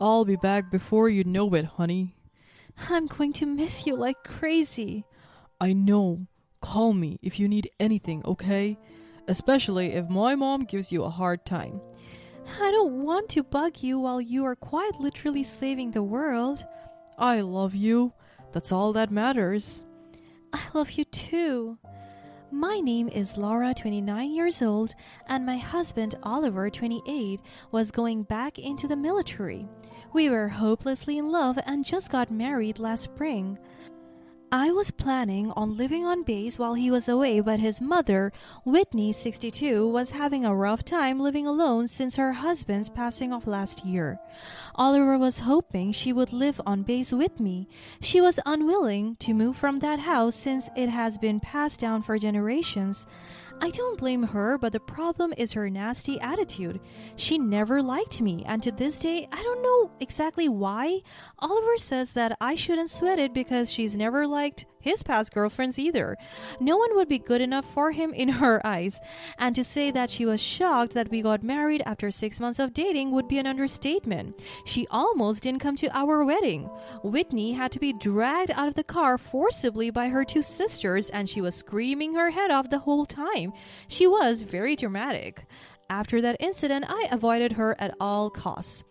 I'll be back before you know it, honey. I'm going to miss you like crazy. I know. Call me if you need anything, okay? Especially if my mom gives you a hard time. I don't want to bug you while you are quite literally saving the world. I love you. That's all that matters. I love you too. My name is Laura, 29 years old, and my husband, Oliver, 28, was going back into the military. We were hopelessly in love and just got married last spring. I was planning on living on base while he was away, but his mother, Whitney, 62, was having a rough time living alone since her husband's passing off last year. Oliver was hoping she would live on base with me. She was unwilling to move from that house since it has been passed down for generations. I don't blame her, but the problem is her nasty attitude. She never liked me, and to this day, I don't know exactly why. Oliver says that I shouldn't sweat it because she's never liked his past girlfriends either. No one would be good enough for him in her eyes. And to say that she was shocked that we got married after 6 months of dating would be an understatement. She almost didn't come to our wedding. Whitney had to be dragged out of the car forcibly by her two sisters, and she was screaming her head off the whole time. She was very dramatic. After that incident, I avoided her at all costs.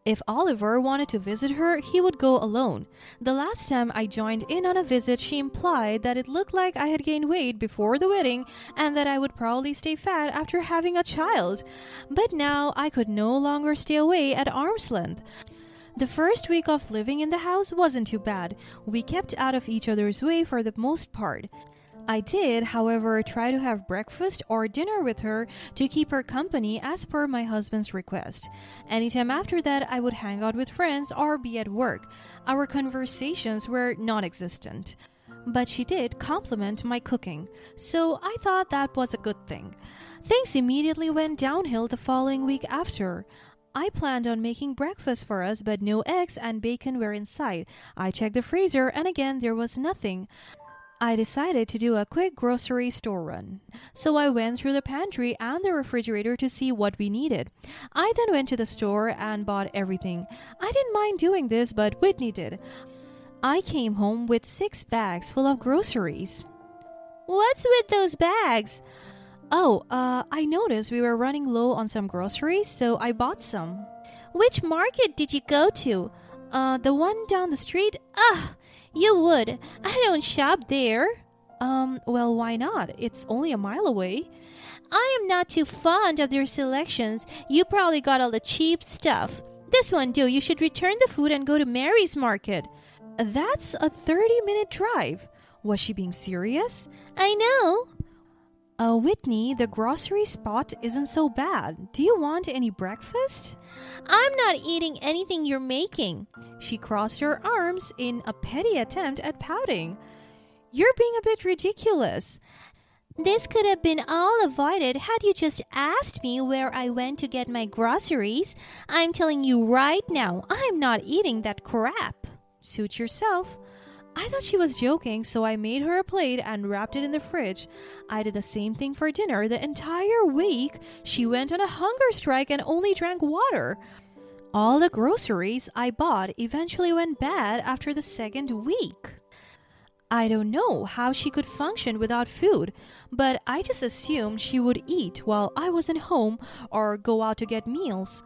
If Oliver wanted to visit her, he would go alone. The last time I joined in on a visit, she implied that it looked like I had gained weight before the wedding and that I would probably stay fat after having a child. But now I could no longer stay away at arm's length. The first week of living in the house wasn't too bad. We kept out of each other's way for the most part. I did, however, try to have breakfast or dinner with her to keep her company as per my husband's request. Anytime after that, I would hang out with friends or be at work. Our conversations were non-existent. But she did compliment my cooking, so I thought that was a good thing. Things immediately went downhill the following week after. I planned on making breakfast for us, but no eggs and bacon were in sight. I checked the freezer, and again there was nothing. I decided to do a quick grocery store run. So I went through the pantry and the refrigerator to see what we needed. I then went to the store and bought everything. I didn't mind doing this, but Whitney did. I came home with 6 bags full of groceries. What's with those bags? I noticed we were running low on some groceries, so I bought some. Which market did you go to? The one down the street? You would. I don't shop there. Well, why not? It's only a mile away. I am not too fond of their selections. You probably got all the cheap stuff. This one, do. You should return the food and go to Mary's Market. That's a 30-minute drive. Was she being serious? I know. Whitney, the grocery spot isn't so bad. Do you want any breakfast? I'm not eating anything you're making. She crossed her arms in a petty attempt at pouting. You're being a bit ridiculous. This could have been all avoided had you just asked me where I went to get my groceries. I'm telling you right now, I'm not eating that crap. Suit yourself. I thought she was joking, so I made her a plate and wrapped it in the fridge. I did the same thing for dinner. The entire week, she went on a hunger strike and only drank water. All the groceries I bought eventually went bad after the second week. I don't know how she could function without food, but I just assumed she would eat while I wasn't home or go out to get meals.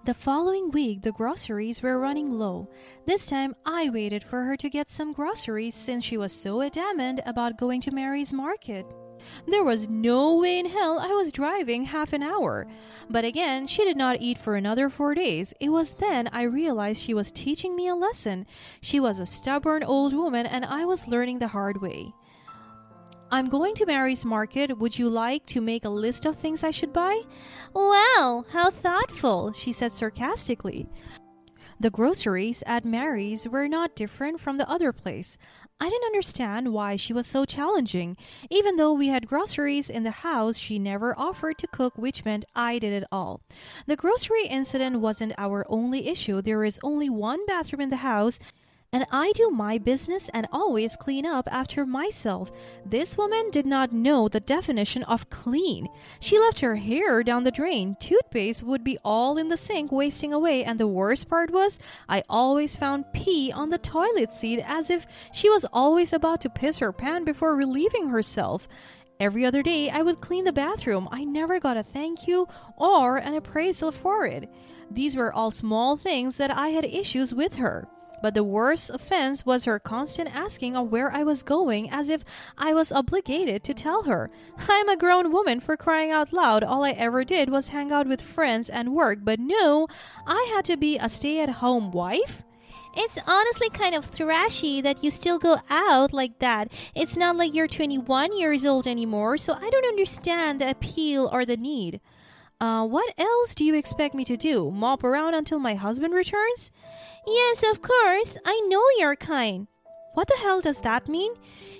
The following week, the groceries were running low. This time, I waited for her to get some groceries since she was so adamant about going to Mary's Market. There was no way in hell I was driving half an hour. But again, she did not eat for another 4 days. It was then I realized she was teaching me a lesson. She was a stubborn old woman and I was learning the hard way. I'm going to Mary's Market. Would you like to make a list of things I should buy? Wow, how thoughtful, she said sarcastically. The groceries at Mary's were not different from the other place. I didn't understand why she was so challenging. Even though we had groceries in the house, she never offered to cook, which meant I did it all. The grocery incident wasn't our only issue. There is only one bathroom in the house, And I do my business and always clean up after myself. This woman did not know the definition of clean. She left her hair down the drain. Toothpaste would be all in the sink, wasting away. And the worst part was, I always found pee on the toilet seat as if she was always about to piss her pants before relieving herself. Every other day, I would clean the bathroom. I never got a thank you or an appraisal for it. These were all small things that I had issues with her. But the worst offense was her constant asking of where I was going, as if I was obligated to tell her. I'm a grown woman, for crying out loud. All I ever did was hang out with friends and work. But no, I had to be a stay-at-home wife? It's honestly kind of thrashy that you still go out like that. It's not like you're 21 years old anymore, so I don't understand the appeal or the need. What else do you expect me to do? Mop around until my husband returns? Yes, of course. I know your kind. What the hell does that mean?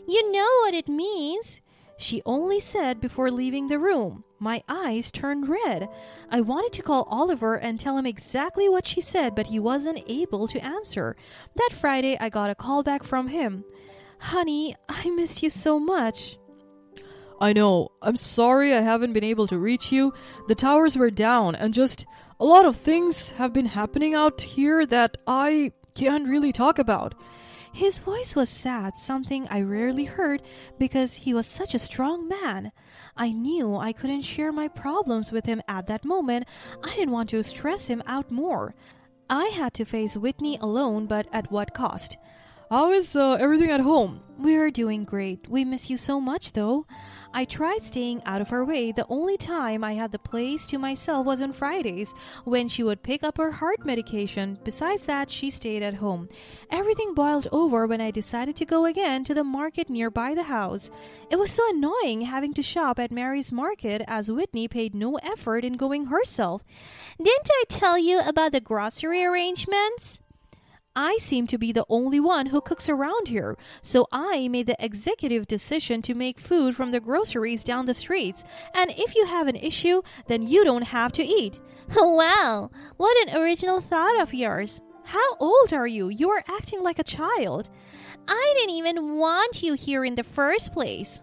You know what it means. She only said before leaving the room. My eyes turned red. I wanted to call Oliver and tell him exactly what she said, but he wasn't able to answer. That Friday, I got a call back from him. Honey, I missed you so much. I know. I'm sorry I haven't been able to reach you. The towers were down and just a lot of things have been happening out here that I can't really talk about. His voice was sad, something I rarely heard because he was such a strong man. I knew I couldn't share my problems with him at that moment. I didn't want to stress him out more. I had to face Whitney alone, but at what cost? How is everything at home? We're doing great. We miss you so much, though. I tried staying out of her way. The only time I had the place to myself was on Fridays, when she would pick up her heart medication. Besides that, she stayed at home. Everything boiled over when I decided to go again to the market nearby the house. It was so annoying having to shop at Mary's Market, as Whitney paid no effort in going herself. Didn't I tell you about the grocery arrangements? I seem to be the only one who cooks around here, so I made the executive decision to make food from the groceries down the streets. And if you have an issue, then you don't have to eat. Wow, what an original thought of yours. How old are you? You are acting like a child. I didn't even want you here in the first place.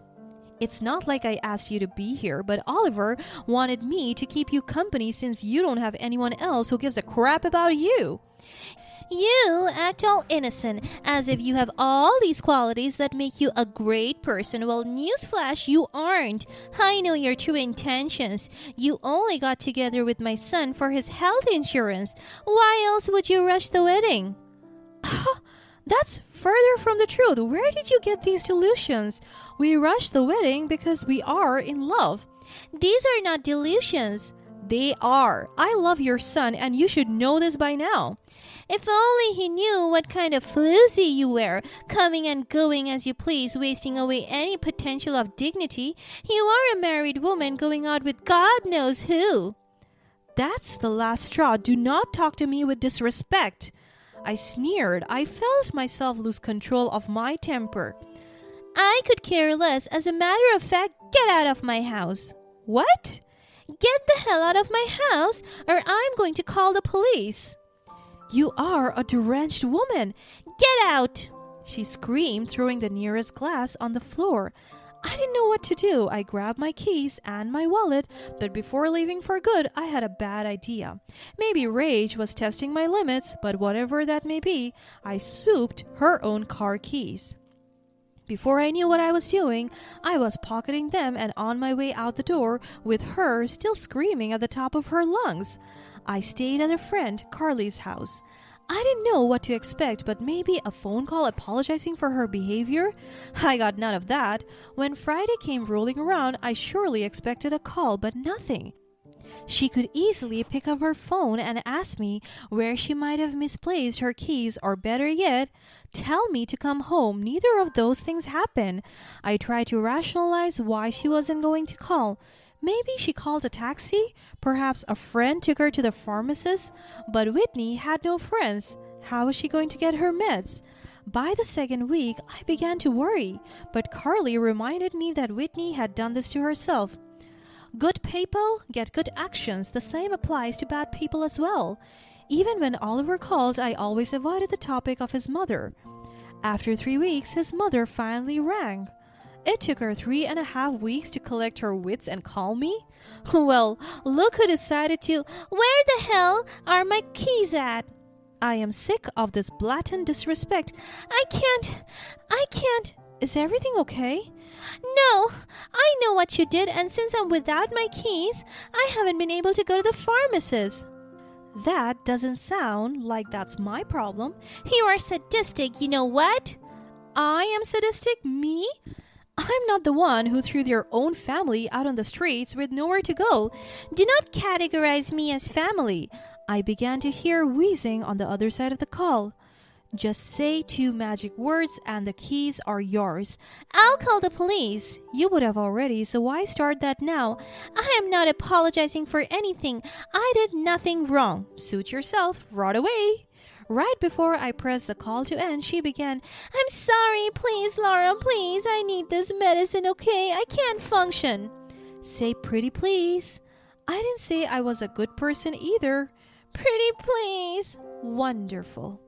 It's not like I asked you to be here, but Oliver wanted me to keep you company since you don't have anyone else who gives a crap about you. You act all innocent, as if you have all these qualities that make you a great person. Well, newsflash, you aren't. I know your true intentions. You only got together with my son for his health insurance. Why else would you rush the wedding? That's further from the truth. Where did you get these delusions? We rushed the wedding because we are in love. These are not delusions. They are. I love your son, and you should know this by now. If only he knew what kind of floozy you were, coming and going as you please, wasting away any potential of dignity. You are a married woman going out with God knows who. That's the last straw. Do not talk to me with disrespect. I sneered. I felt myself lose control of my temper. I could care less. As a matter of fact, get out of my house. What? Get the hell out of my house, or I'm going to call the police. You are a deranged woman. Get out! She screamed, throwing the nearest glass on the floor. I didn't know what to do. I grabbed my keys and my wallet, but before leaving for good, I had a bad idea. Maybe rage was testing my limits, but whatever that may be, I swooped her own car keys. Before I knew what I was doing, I was pocketing them and on my way out the door, with her still screaming at the top of her lungs. I stayed at a friend, Carly's house. I didn't know what to expect, but maybe a phone call apologizing for her behavior? I got none of that. When Friday came rolling around, I surely expected a call, but nothing. She could easily pick up her phone and ask me where she might have misplaced her keys, or better yet, tell me to come home. Neither of those things happened. I tried to rationalize why she wasn't going to call. Maybe she called a taxi? Perhaps a friend took her to the pharmacist? But Whitney had no friends. How was she going to get her meds? By the second week, I began to worry, but Carly reminded me that Whitney had done this to herself. Good people get good actions. The same applies to bad people as well. Even when Oliver called, I always avoided the topic of his mother. After 3 weeks, his mother finally rang. It took her 3.5 weeks to collect her wits and call me. Well, look who decided to. Where the hell are my keys at? I am sick of this blatant disrespect. I can't. Is everything okay? No, I know what you did, and since I'm without my keys, I haven't been able to go to the pharmacist. That doesn't sound like that's my problem. You are sadistic, you know what? I am sadistic? Me? I'm not the one who threw their own family out on the streets with nowhere to go. Do not categorize me as family. I began to hear wheezing on the other side of the call. Just say 2 magic words and the keys are yours. I'll call the police. You would have already, so why start that now? I am not apologizing for anything. I did nothing wrong. Suit yourself right away. Right before I pressed the call to end, she began, I'm sorry, please, Laura, please. I need this medicine, okay? I can't function. Say pretty please. I didn't say I was a good person either. Pretty please. Wonderful.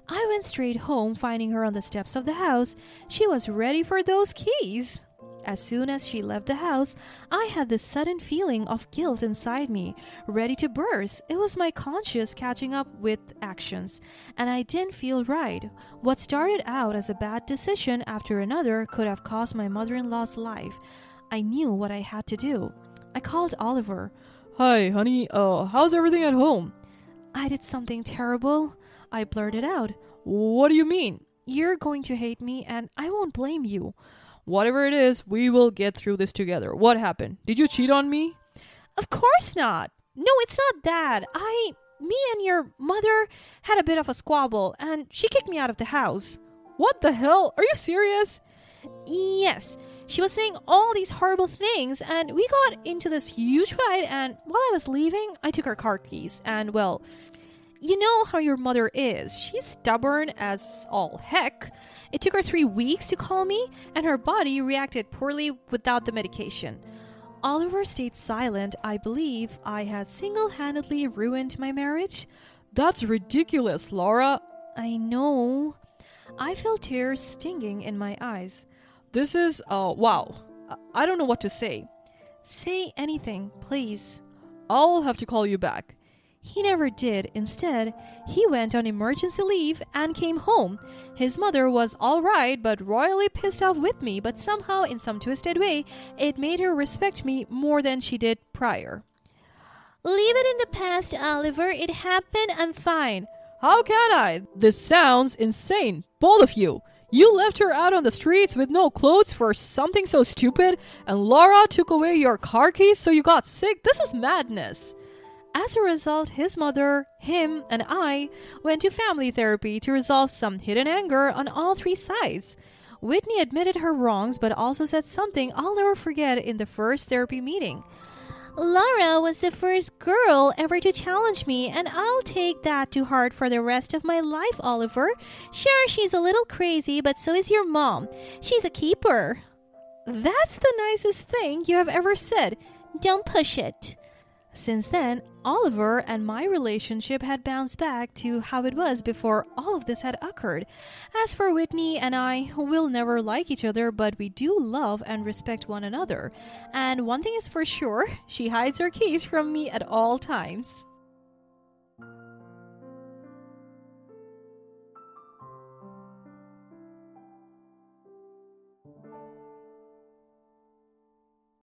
I went straight home, finding her on the steps of the house. She was ready for those keys. As soon as she left the house, I had this sudden feeling of guilt inside me, ready to burst. It was my conscience catching up with actions, and I didn't feel right. What started out as a bad decision after another could have cost my mother-in-law's life. I knew what I had to do. I called Oliver. Hi, honey. How's everything at home? I did something terrible. I blurted out. What do you mean? You're going to hate me, and I won't blame you. Whatever it is, we will get through this together. What happened? Did you cheat on me? Of course not. No, it's not that. Me and your mother had a bit of a squabble, and she kicked me out of the house. What the hell? Are you serious? Yes. She was saying all these horrible things, and we got into this huge fight, and while I was leaving, I took her car keys, and well, you know how your mother is. She's stubborn as all heck. It took her 3 weeks to call me, and her body reacted poorly without the medication. Oliver stayed silent. I believe I had single-handedly ruined my marriage. That's ridiculous, Laura. I know. I felt tears stinging in my eyes. This is, wow. I don't know what to say. Say anything, please. I'll have to call you back. He never did. Instead, he went on emergency leave and came home. His mother was all right, but royally pissed off with me, but somehow, in some twisted way, it made her respect me more than she did prior. Leave it in the past, Oliver. It happened. I'm fine. How can I? This sounds insane. Both of you. You left her out on the streets with no clothes for something so stupid, and Laura took away your car keys so you got sick. This is madness. As a result, his mother, him, and I went to family therapy to resolve some hidden anger on all 3 sides. Whitney admitted her wrongs but also said something I'll never forget in the first therapy meeting. Laura was the first girl ever to challenge me, and I'll take that to heart for the rest of my life, Oliver. Sure, she's a little crazy, but so is your mom. She's a keeper. That's the nicest thing you have ever said. Don't push it. Since then, Oliver and my relationship had bounced back to how it was before all of this had occurred. As for Whitney and I, we'll never like each other, but we do love and respect one another. And one thing is for sure, she hides her keys from me at all times.